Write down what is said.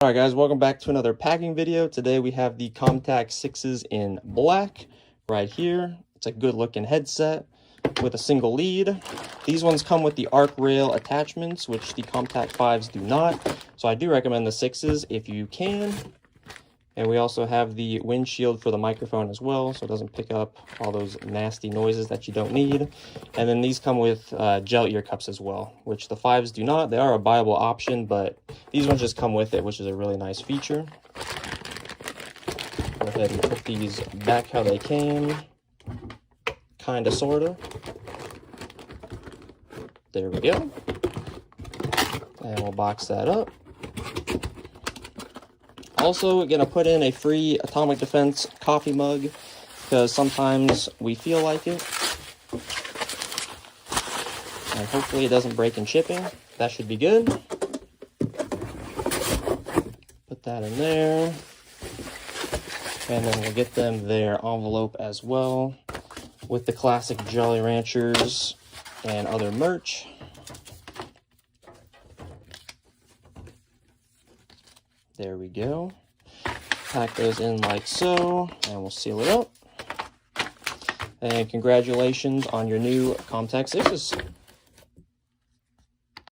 Alright guys, welcome back to another packing video. Today we have the ComTac VIs in black right here. It's a good looking headset with a single lead. These ones come with the arc rail attachments, which the ComTac VIs do not. So I do recommend the 6s if you can. And we also have the windshield for the microphone as well, so it doesn't pick up all those nasty noises that you don't need. And then these come with gel ear cups as well, which the 5s do not. They are a viable option, but these ones just come with it, which is a really nice feature. Go ahead and put these back how they came. Kinda, sorta. There we go. And we'll box that up. Also, we're going to put in a free Atomic Defense coffee mug, because sometimes we feel like it. And hopefully it doesn't break in shipping. That should be good. Put that in there. And then we'll get them their envelope as well, with the classic Jolly Ranchers and other merch. There we go. Pack those in like so, and we'll seal it up. And congratulations on your new ComTac VIs.